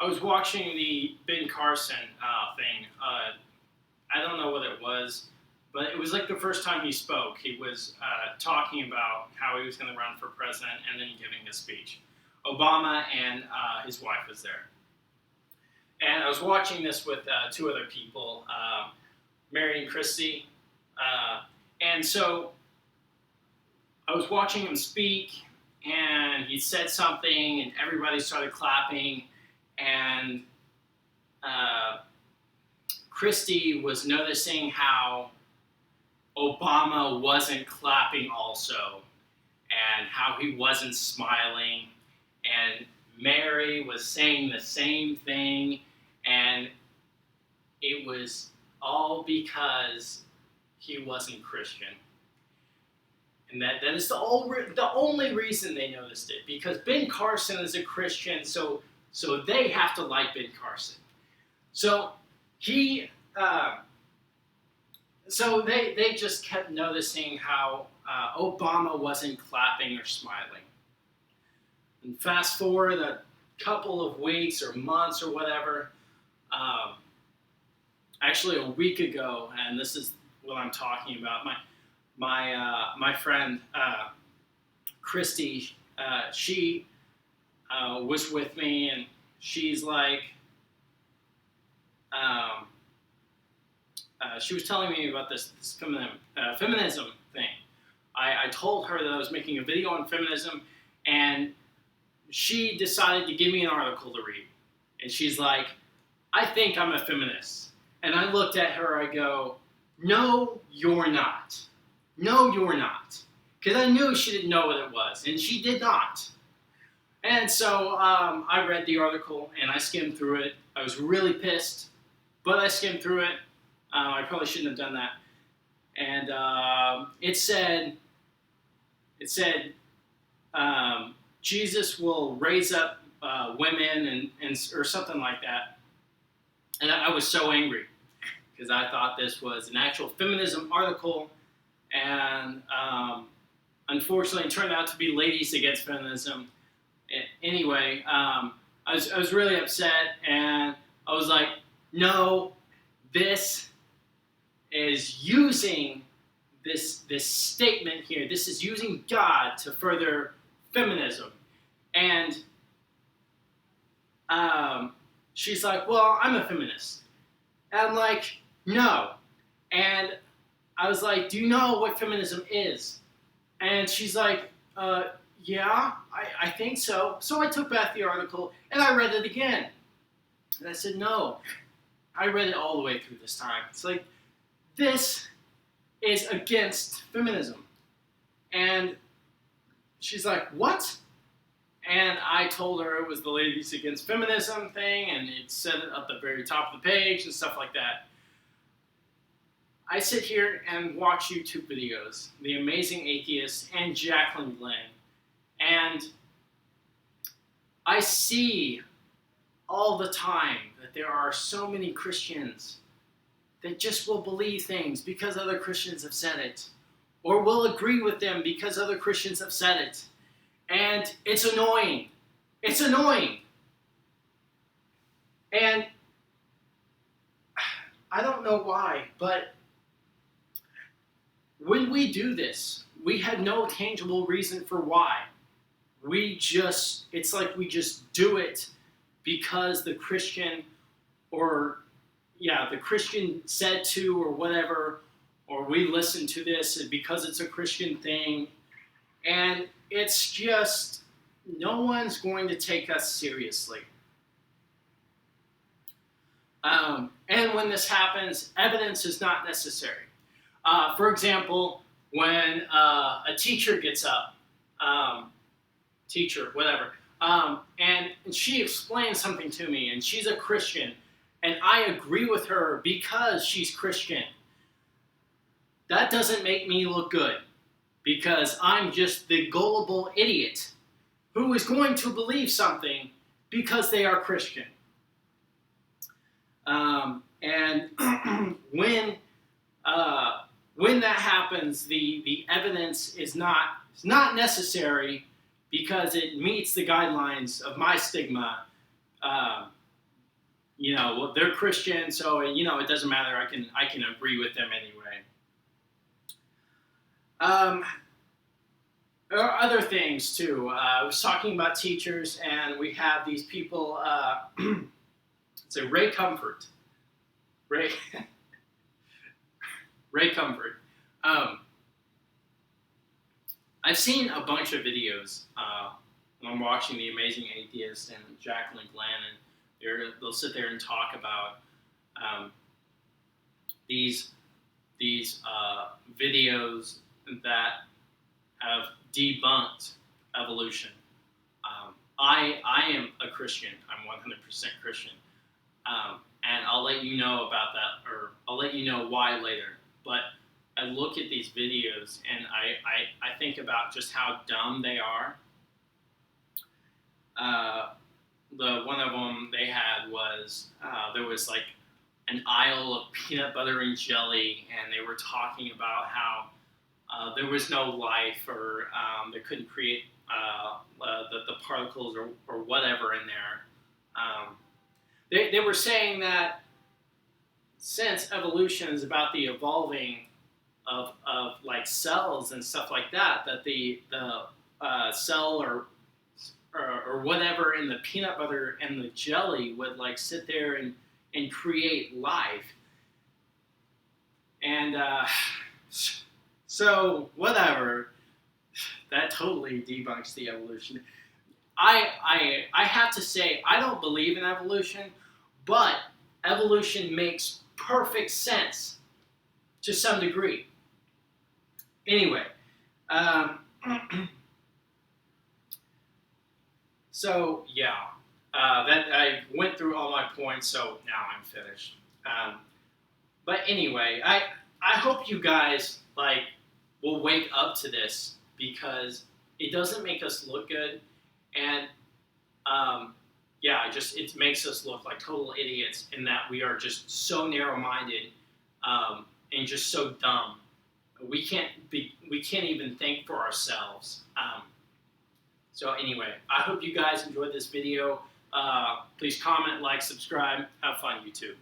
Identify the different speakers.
Speaker 1: I was watching the Ben Carson thing. I don't know what it was, but it was like the first time he spoke. He was talking about how he was going to run for president and then giving a speech. Obama and his wife was there. And I was watching this with two other people, Mary and Christy. And so I was watching him speak, and he said something, and everybody started clapping. And Christy was noticing how Obama wasn't clapping also, and how he wasn't smiling. And Mary was saying the same thing, and it was all because he wasn't Christian. And that is the only reason they noticed it, because Ben Carson is a Christian, so they have to like Ben Carson. So they just kept noticing how Obama wasn't clapping or smiling. And fast forward a couple of weeks or months or whatever, actually a week ago, and this is what I'm talking about. My friend Christy, she was with me, and she's like, she was telling me about this feminism thing. I told her that I was making a video on feminism, and she decided to give me an article to read. And she's like, I think I'm a feminist. And I looked at her, I go, no, you're not. No, you're not. Because I knew she didn't know what it was, and she did not. And so I read the article, and I skimmed through it. I was really pissed, but I skimmed through it. I probably shouldn't have done that. And it said, Jesus will raise up women and or something like that. And I was so angry because I thought this was an actual feminism article, and unfortunately it turned out to be Ladies Against Feminism. Anyway, I was really upset, and I was like, no, this is using this statement here. This is using God to further feminism. And she's like, well, I'm a feminist. And I'm like, no. And I was like, do you know what feminism is? And she's like, yeah, I think so. So I took back the article, and I read it again. And I said, no. I read it all the way through this time. It's like, this is against feminism. And she's like, what? And I told her it was the Ladies Against Feminism thing, and it said it at the very top of the page and stuff like that. I sit here and watch YouTube videos, The Amazing Atheist and Jacqueline Glenn, and I see all the time that there are so many Christians that just will believe things because other Christians have said it, or will agree with them because other Christians have said it. And it's annoying. It's annoying. And I don't know why, but when we do this, we have no tangible reason for why. It's like we just do it because the Christian said to, or whatever, or we listen to this because it's a Christian thing. And it's just, no one's going to take us seriously. And when this happens, evidence is not necessary. For example, when a teacher gets up, and she explains something to me, and she's a Christian, and I agree with her because she's Christian, that doesn't make me look good. Because I'm just the gullible idiot who is going to believe something because they are Christian. And when that happens, the evidence is not necessary because it meets the guidelines of my stigma. well, they're Christian, so it doesn't matter. I can agree with them anyway. Um, there are other things too. I was talking about teachers, and we have these people. Say Ray Comfort, Ray Ray Comfort. Um, I've seen a bunch of videos when I'm watching The Amazing Atheist and Jacqueline Glenn, and they'll sit there and talk about um, these videos that have debunked evolution. I am a Christian. I'm 100% Christian, and I'll let you know about that, or I'll let you know why later. But I look at these videos and I think about just how dumb they are. The one of them they had was there was like an aisle of peanut butter and jelly, and they were talking about how there was no life, or they couldn't create the particles or whatever in there. They were saying that since evolution is about the evolving of like cells and stuff like that, that the cell or whatever in the peanut butter and the jelly would like sit there and create life. And so whatever, that totally debunks the evolution. I have to say I don't believe in evolution, but evolution makes perfect sense to some degree. Anyway, so yeah, that I went through all my points, so now I'm finished. But anyway, I hope you guys like will wake up to this, because it doesn't make us look good, and yeah, it makes us look like total idiots in that we are just so narrow-minded and just so dumb. We can't even think for ourselves. So anyway, I hope you guys enjoyed this video. Please comment, like, subscribe. Have fun, YouTube.